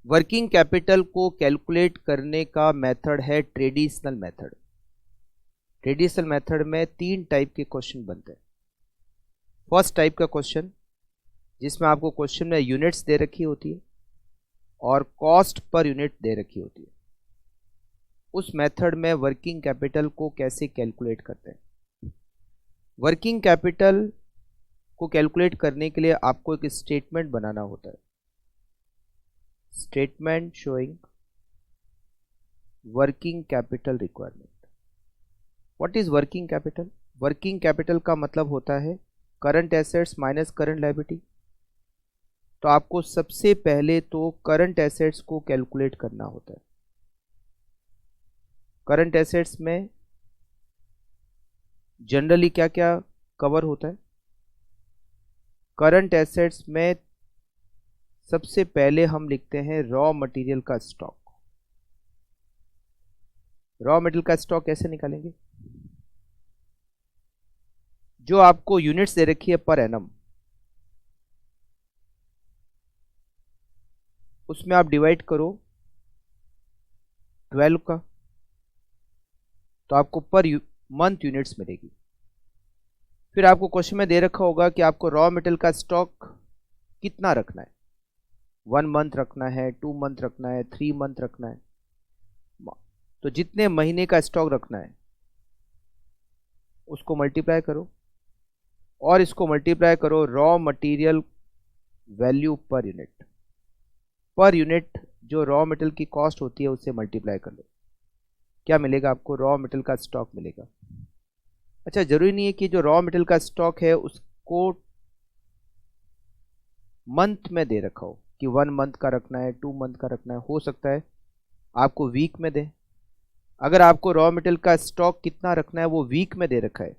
Working capital को calculate करने का मेथड है ट्रेडिशनल मेथड। ट्रेडिशनल मेथड में 3 टाइप के क्वेश्चन बनते हैं। फर्स्ट टाइप का क्वेश्चन जिसमें आपको क्वेश्चन में यूनिट्स दे रखी होती है और कॉस्ट पर यूनिट दे रखी होती है, उस मेथड में वर्किंग कैपिटल को कैसे कैलकुलेट करते हैं। वर्किंग कैपिटल को कैलकुलेट करने के लिए आपको एक स्टेटमेंट बनाना होता है। Statement showing working capital requirement. What is working capital? Working capital का मतलब होता है current assets minus current liability. तो आपको सबसे पहले तो करंट एसेट्स को कैलकुलेट करना होता है। करंट एसेट्स में जनरली क्या क्या कवर होता है? करंट एसेट्स में सबसे पहले हम लिखते हैं रॉ मटेरियल का स्टॉक। रॉ मटेरियल का स्टॉक कैसे निकालेंगे? जो आपको यूनिट्स दे रखी है पर एनम, उसमें आप डिवाइड करो 12 का, तो आपको पर मंथ यूनिट्स मिलेगी। फिर आपको क्वेश्चन में दे रखा होगा कि आपको रॉ मटेरियल का स्टॉक कितना रखना है। 1 मंथ रखना है, 2 मंथ रखना है, 3 मंथ रखना है। तो जितने महीने का स्टॉक रखना है उसको मल्टीप्लाई करो और इसको मल्टीप्लाई करो raw material value per unit. Per unit जो रॉ मटेरियल की कॉस्ट होती है उससे मल्टीप्लाई कर लो। क्या मिलेगा आपको? रॉ मटेरियल का स्टॉक मिलेगा। अच्छा, जरूरी नहीं है कि जो रॉ मटेरियल का स्टॉक है उसको मंथ में दे रखा हो कि 1 मंथ का रखना है, 2 मंथ का रखना है। हो सकता है आपको वीक में दे। अगर आपको रॉ मटेरियल का स्टॉक कितना रखना है वो वीक में दे रखा है,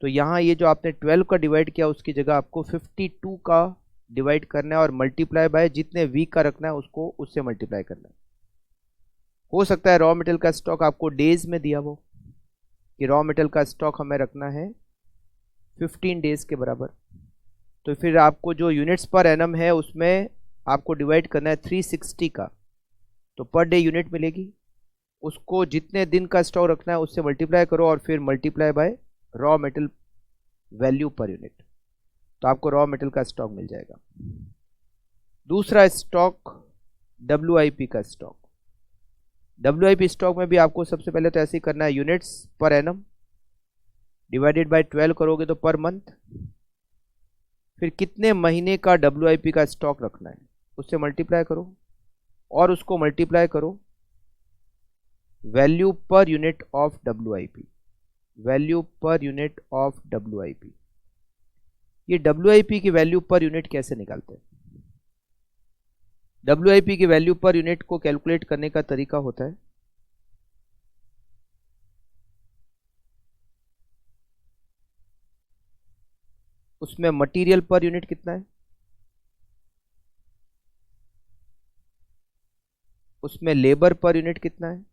तो यहाँ ये जो आपने 12 का डिवाइड किया उसकी जगह आपको 52 का डिवाइड करना है और मल्टीप्लाई बाय जितने वीक का रखना है उसको उससे मल्टीप्लाई करना है। हो सकता है रॉ मटेरियल का स्टॉक आपको डेज में दिया हो कि रॉ मटेरियल का स्टॉक हमें रखना है 15 डेज के बराबर, तो फिर आपको जो यूनिट्स पर एनम है उसमें आपको डिवाइड करना है 360 का, तो पर डे यूनिट मिलेगी। उसको जितने दिन का स्टॉक रखना है उससे मल्टीप्लाई करो और फिर multiply by raw material value per unit, तो आपको रॉ मटेरियल का स्टॉक मिल जाएगा। दूसरा स्टॉक WIP का स्टॉक। WIP स्टॉक में भी आपको सबसे पहले तो ऐसे ही करना है, units per annum divided by 12 करोगे तो पर मंथ। फिर कितने महीने का WIP का स्टॉक रखना है उससे मल्टीप्लाई करो और उसको मल्टीप्लाई करो value per unit of WIP। Value per unit of WIP। ये WIP की वैल्यू पर यूनिट कैसे निकालते हैं? WIP की वैल्यू पर यूनिट को कैलकुलेट करने का तरीका होता है, उसमें मटेरियल पर यूनिट कितना है, उसमें लेबर पर यूनिट कितना है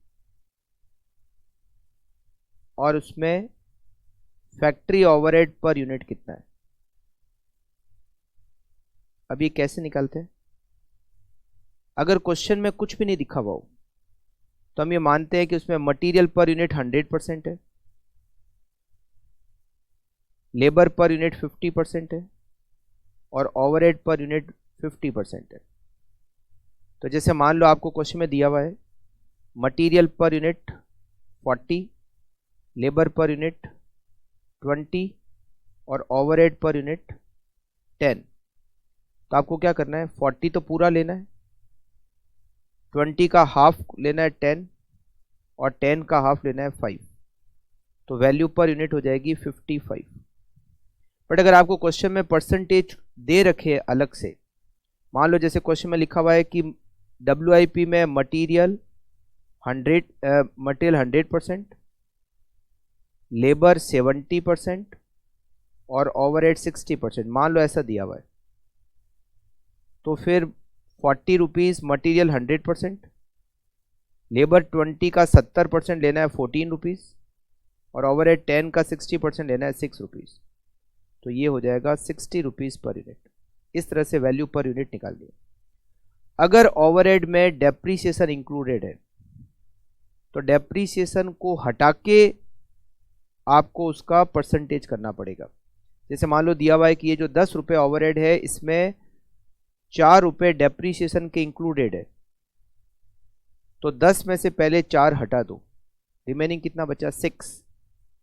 और उसमें फैक्ट्री ओवरहेड पर यूनिट कितना है। अब ये कैसे निकालते हैं? अगर क्वेश्चन में कुछ भी नहीं दिखा हुआ हो तो हम ये मानते हैं कि उसमें मटेरियल पर यूनिट 100% है, लेबर पर यूनिट 50% है और ओवरहेड पर यूनिट 50% है। तो जैसे मान लो आपको क्वेश्चन में दिया हुआ है material per unit 40, labour per unit 20 और ओवरहेड पर यूनिट 10। तो आपको क्या करना है? 40 तो पूरा लेना है, 20 का हाफ लेना है 10 और 10 का हाफ लेना है 5। तो वैल्यू पर यूनिट हो जाएगी 55। बट अगर आपको क्वेश्चन में परसेंटेज दे रखे अलग से, मान लो जैसे क्वेश्चन में लिखा हुआ है कि WIP में मटेरियल 100%, लेबर 70% और ओवरहेड 60%, मान लो ऐसा दिया हुआ है, तो फिर 40 रुपीज़ मटीरियल 100%, लेबर 20 का 70% लेना है 14 रुपीज़ और ओवरहेड 10 का 60% लेना है 6 रुपीज़। तो ये हो जाएगा 60 रुपीज़ पर यूनिट। इस तरह से वैल्यू पर यूनिट निकाल दिया। अगर ओवरहेड में डेप्रीसिएशन इंक्लूडेड है तो डेप्रीसिएशन को हटा के आपको उसका परसेंटेज करना पड़ेगा। जैसे मान लो दिया हुआ है कि ये जो 10 रुपये ओवरहेड है इसमें 4 रुपये डेप्रीसिएशन के इंक्लूडेड है, तो 10 में से पहले 4 हटा दो, रिमेनिंग कितना बचा 6।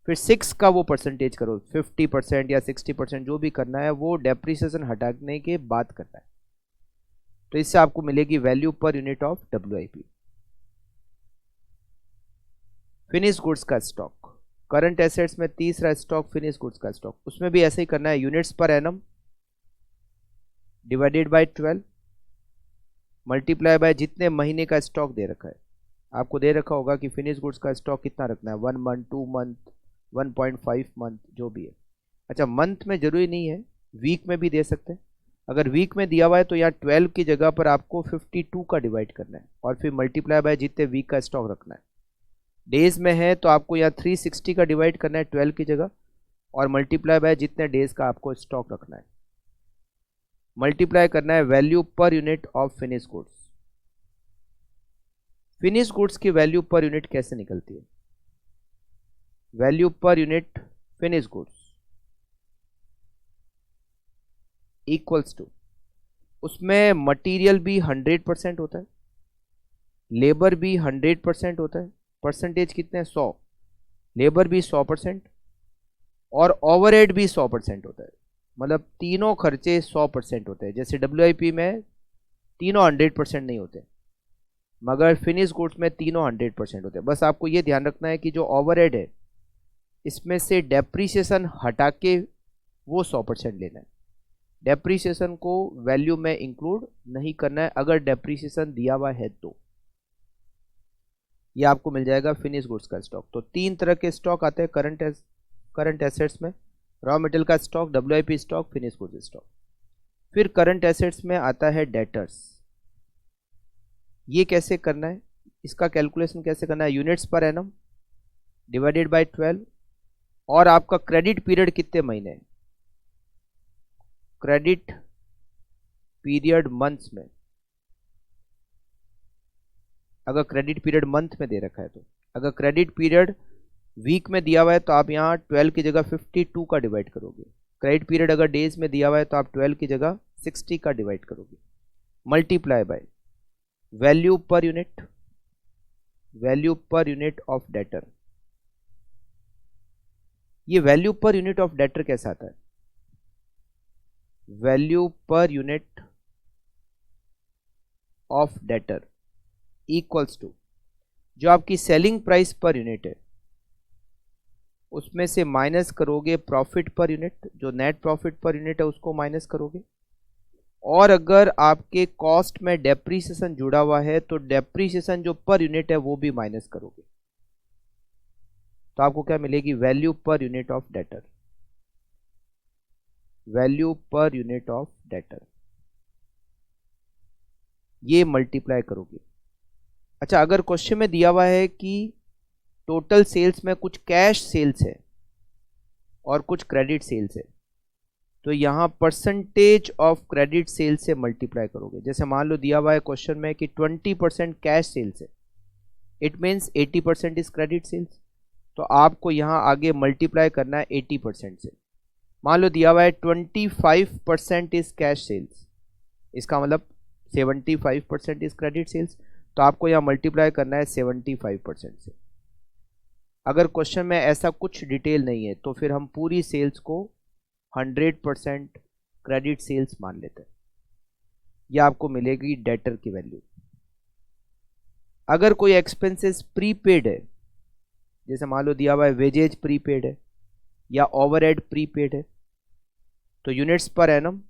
फिर 6 का वो परसेंटेज करो, 50% या 60% जो भी करना है वो डेप्रीसिएशन हटाने के बाद करना है। तो इससे आपको मिलेगी value per unit of WIP। Finish goods का स्टॉक, करंट एसेट्स में तीसरा स्टॉक फिनिश गुड्स का स्टॉक, उसमें भी ऐसे ही करना है, units per annum divided by 12 multiply by जितने महीने का स्टॉक दे रखा है। आपको दे रखा होगा कि फिनिश गुड्स का स्टॉक कितना रखना है, 1 मंथ, 2 मंथ, 1.5 मंथ, जो भी है। अच्छा, मंथ में जरूरी नहीं है, वीक में भी दे सकते हैं। अगर वीक में दिया हुआ है तो यहाँ 12 की जगह पर आपको 52 का डिवाइड करना है और फिर मल्टीप्लाई बाय जितने वीक का स्टॉक रखना है। डेज में है तो आपको यहाँ 360 का डिवाइड करना है 12 की जगह और मल्टीप्लाई बाय जितने डेज का आपको स्टॉक रखना है। मल्टीप्लाई करना है value per unit of finish goods. Finish goods की वैल्यू पर यूनिट कैसे निकलती है? Value per unit finish goods equals to, उसमें मटेरियल भी 100% होता है, लेबर भी 100% होता है, परसेंटेज कितने 100, लेबर भी 100% और ओवरहेड भी 100% होता है। मतलब तीनों खर्चे 100% होते हैं। जैसे WIP में तीनों 100% नहीं होते, मगर फिनिश गुड्स में तीनों 100% होते हैं। बस आपको ये ध्यान रखना है कि जो ओवरहेड है इसमें से डेप्रीसिएशन हटा के वो 100% लेना है। डेप्रीसिएशन को वैल्यू में इंक्लूड नहीं करना है, अगर डेप्रीसिएशन दिया हुआ है तो। ये आपको मिल जाएगा फिनिश गुड्स का स्टॉक। तो 3 तरह के स्टॉक आते हैं करंट एसेट्स में, रॉ मटेरियल का stock, WIP stock, finish goods stock. फिर करंट एसेट्स में आता है डेटर्स। ये कैसे करना है, इसका कैलकुलेशन कैसे करना है, units per annum divided by 12 और आपका क्रेडिट पीरियड कितने महीने है, क्रेडिट पीरियड मंथ्स में। अगर क्रेडिट पीरियड मंथ में दे रखा है तो, अगर क्रेडिट पीरियड वीक में दिया हुआ है तो आप यहाँ 12 की जगह 52 का डिवाइड करोगे। क्रेडिट पीरियड अगर डेज में दिया हुआ है तो आप 12 की जगह 60 का डिवाइड करोगे। Multiply by value per unit of data. ये value per unit of data कैसा आता है, value per unit of data equals to जो आपकी सेलिंग प्राइस पर यूनिट है उसमें से माइनस करोगे प्रॉफिट पर यूनिट, जो नेट प्रॉफिट पर यूनिट है उसको माइनस करोगे। और अगर आपके कॉस्ट में डेप्रीसिएशन जुड़ा हुआ है तो डेप्रीसिएशन जो पर यूनिट है वो भी माइनस करोगे, तो आपको क्या मिलेगी, value per unit of debtor. Value per unit of data ये मल्टीप्लाई करोगे। अच्छा, अगर क्वेश्चन में दिया हुआ है कि टोटल सेल्स में कुछ कैश सेल्स है और कुछ क्रेडिट सेल्स है, तो यहां परसेंटेज ऑफ क्रेडिट सेल्स से मल्टीप्लाई करोगे। जैसे मान लो दिया हुआ है क्वेश्चन में कि 20% कैश सेल्स है, it means 80% is credit sales, तो आपको यहां आगे मल्टीप्लाई करना है 80% से। मान लो दिया हुआ है 25% इज कैश सेल्स, इसका मतलब 75% इज क्रेडिट सेल्स, तो आपको यहाँ मल्टीप्लाई करना है 75% से। अगर क्वेश्चन में ऐसा कुछ डिटेल नहीं है तो फिर हम पूरी सेल्स को 100% क्रेडिट सेल्स मान लेते हैं। यह आपको मिलेगी डेटर की वैल्यू। अगर कोई एक्सपेंसेस प्रीपेड है, जैसे मान लो दिया हुआ है वेजेज प्रीपेड है या ओवरहेड प्रीपेड है, तो units per annum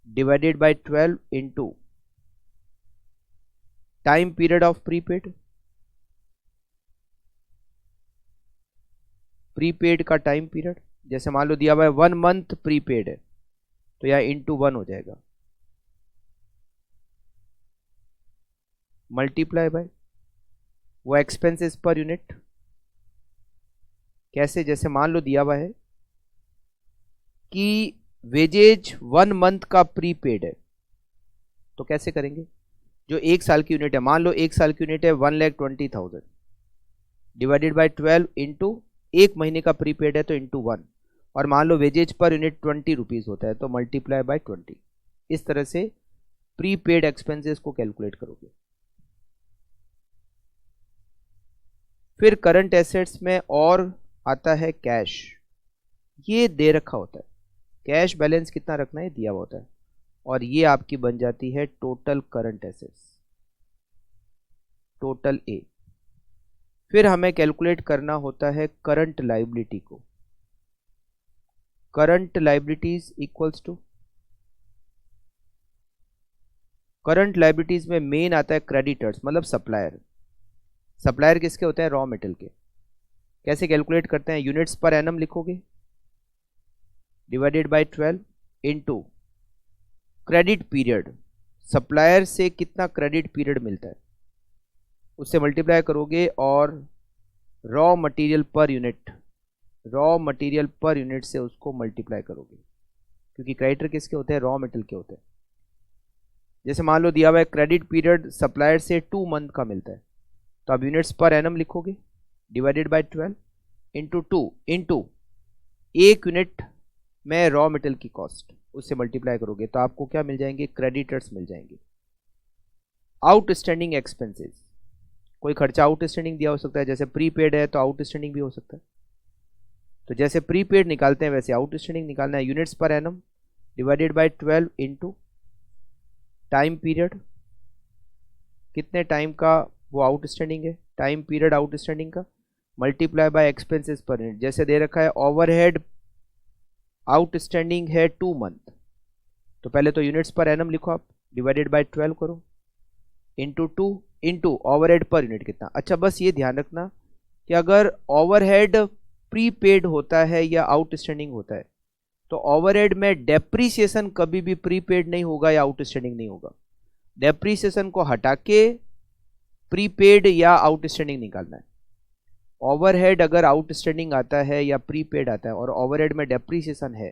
divided by 12 into time period of prepaid, prepaid का टाइम पीरियड। जैसे मान लो दिया हुआ है 1 मंथ प्रीपेड है तो यह इंटू 1 हो जाएगा, मल्टीप्लाई बाय वो एक्सपेंसेस पर यूनिट। कैसे, जैसे मान लो दिया हुआ है कि वेजेज 1 मंथ का प्रीपेड है तो कैसे करेंगे? जो 1 साल की यूनिट है, मान लो 1 साल की यूनिट है 1,20,000 डिवाइडेड बाई 12 इंटू 1 महीने का प्रीपेड है तो इंटू 1, और मान लो वेजेज पर यूनिट 20 रुपीज़ होता है तो मल्टीप्लाई बाय 20। इस तरह से प्रीपेड एक्सपेंसेस को कैलकुलेट करोगे। फिर करंट एसेट्स में और आता है कैश। ये दे रखा होता है, कैश बैलेंस कितना रखना है दिया हुआ होता है, और ये आपकी बन जाती है total current assets, total A. फिर हमें कैलकुलेट करना होता है करंट लायबिलिटी को। Current liabilities equals to, current liabilities में मेन आता है क्रेडिटर्स, मतलब सप्लायर। सप्लायर किसके होते हैं? रॉ मेटेरियल के। कैसे कैलकुलेट करते हैं? यूनिट्स पर एनम लिखोगे divided by 12 into credit period, supplier से कितना क्रेडिट पीरियड मिलता है उससे मल्टीप्लाई करोगे, और raw material per unit, raw material per unit से उसको मल्टीप्लाई करोगे, क्योंकि क्रेडिटर किसके होते हैं? रॉ मटेरियल के होते हैं। जैसे मान लो दिया हुआ है क्रेडिट पीरियड सप्लायर से 2 मंथ का मिलता है, तो आप यूनिट्स पर एनम लिखोगे divided by 12 into 2 into 1 unit में रॉ मटेरियल की कॉस्ट, उससे मल्टीप्लाई करोगे तो आपको क्या मिल जाएंगे? क्रेडिटर्स मिल जाएंगे। आउटस्टैंडिंग एक्सपेंसेस, कोई खर्चा आउटस्टैंडिंग दिया हो सकता है, जैसे प्रीपेड है तो आउटस्टैंडिंग भी हो सकता है। तो जैसे प्रीपेड निकालते हैं वैसे आउटस्टैंडिंग निकालना है। Units per annum divided by 12 into time period, कितने टाइम का वो आउटस्टैंडिंग है, टाइम पीरियड आउटस्टैंडिंग का, multiply by expenses per unit. जैसे दे रखा है ओवरहेड आउटस्टैंडिंग है 2 मंथ, तो पहले तो यूनिट्स पर एनम लिखो आप, डिवाइडेड बाय 12 करो into 2 into overhead per unit कितना। अच्छा, बस ये ध्यान रखना कि अगर ओवरहेड प्रीपेड होता है या आउटस्टैंडिंग होता है तो ओवरहेड में डेप्रीसिएशन कभी भी प्रीपेड नहीं होगा या आउटस्टैंडिंग नहीं होगा। डेप्रीसिएशन को हटा के प्रीपेड या आउटस्टैंडिंग निकालना है। ओवरहेड अगर आउटस्टैंडिंग आता है या प्रीपेड आता है और ओवरहेड में डेप्रीसिएशन है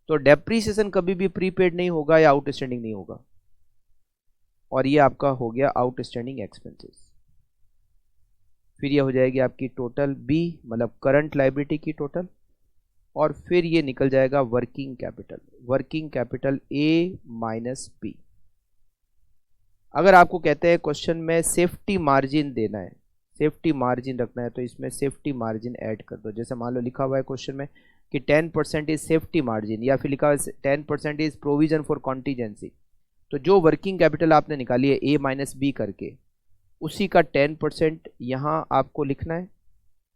तो डेप्रीसिएशन कभी भी प्रीपेड नहीं होगा या आउटस्टैंडिंग नहीं होगा, और ये आपका हो गया आउटस्टैंडिंग एक्सपेंसेस। फिर ये हो जाएगी आपकी टोटल बी, मतलब करंट लायबिलिटी की टोटल, और फिर ये निकल जाएगा working capital, working capital A minus B. अगर आपको कहते हैं क्वेश्चन में सेफ्टी मार्जिन देना है, सेफ्टी मार्जिन रखना है, तो इसमें सेफ्टी मार्जिन ऐड कर दो। जैसे मान लो लिखा हुआ है क्वेश्चन में कि 10% इज सेफ्टी मार्जिन, या फिर लिखा हुआ है 10% इज प्रोविजन फॉर कॉन्टीजेंसी, तो जो वर्किंग कैपिटल आपने निकाली है ए माइनस बी करके, उसी का 10% यहाँ आपको लिखना है,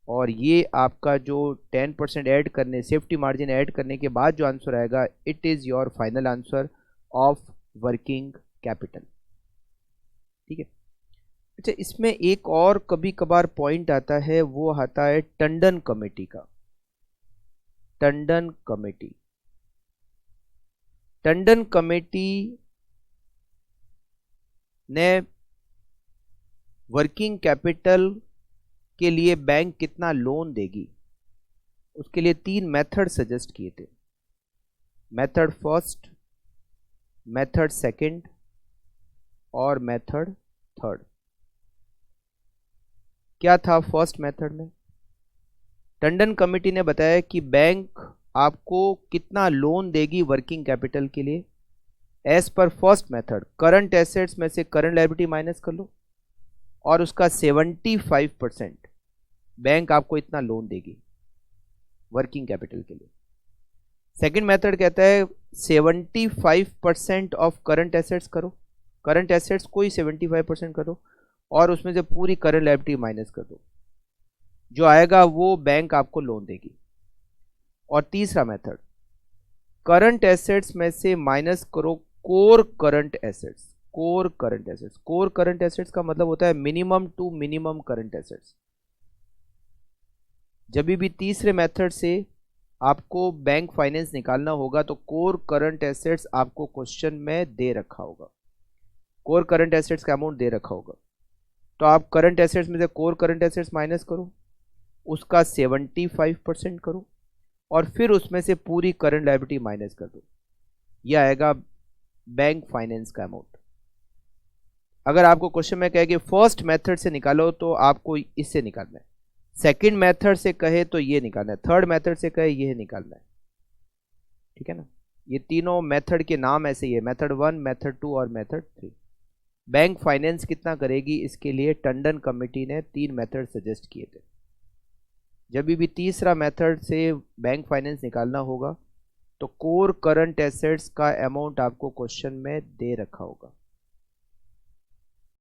और ये आपका जो 10% ऐड करने, सेफ्टी मार्जिन ऐड करने के बाद जो आंसर आएगा, it is your final answer of working capital. ठीक है। अच्छा, इसमें एक और कभी कभार पॉइंट आता है, वो आता है टंडन कमेटी का। टंडन कमेटी, टंडन कमेटी ने वर्किंग कैपिटल के लिए बैंक कितना लोन देगी उसके लिए 3 मेथड सजेस्ट किए थे। मेथड फर्स्ट, मेथड सेकंड और मेथड थर्ड। क्या था फर्स्ट मेथड में? टंडन कमेटी ने बताया कि बैंक आपको कितना लोन देगी वर्किंग कैपिटल के लिए। As per first method, current assets में से करंट लायबिलिटी माइनस कर लो और उसका 75% बैंक आपको इतना लोन देगी वर्किंग कैपिटल के लिए। सेकंड मेथड कहता है 75% ऑफ करंट एसेट्स करो, करंट एसेट्स को ही 75% करो और उसमें से पूरी करंट लायबिलिटी माइनस कर दो, जो आएगा वो बैंक आपको लोन देगी। और तीसरा मेथड, करंट एसेट्स में से माइनस करो core current assets. Core current assets, core current assets का मतलब होता है minimum to minimum current assets. जब भी तीसरे मेथड से आपको बैंक फाइनेंस निकालना होगा तो कोर करंट एसेट्स आपको क्वेश्चन में दे रखा होगा, कोर करंट एसेट्स का अमाउंट दे रखा होगा, तो आप करंट एसेट्स में से कोर करंट एसेट्स माइनस करो, उसका 75% करो और फिर उसमें से पूरी करंट लायबिलिटी माइनस कर दो, यह आएगा बैंक फाइनेंस का अमाउंट। अगर आपको क्वेश्चन में कहे कि फर्स्ट मेथड से निकालो तो आपको इससे निकालना है, सेकंड मेथड से कहे तो ये निकालना है, थर्ड मेथड से कहे ये निकालना है, ठीक है ना। ये तीनों मेथड के नाम ऐसे ही है, मेथड 1, मेथड 2 और मेथड 3। बैंक फाइनेंस कितना करेगी, इसके लिए टंडन कमेटी ने 3 मेथड सजेस्ट किए थे। जब भी तीसरा मेथड से बैंक फाइनेंस निकालना होगा तो कोर करंट एसेट्स का अमाउंट आपको क्वेश्चन में दे रखा होगा,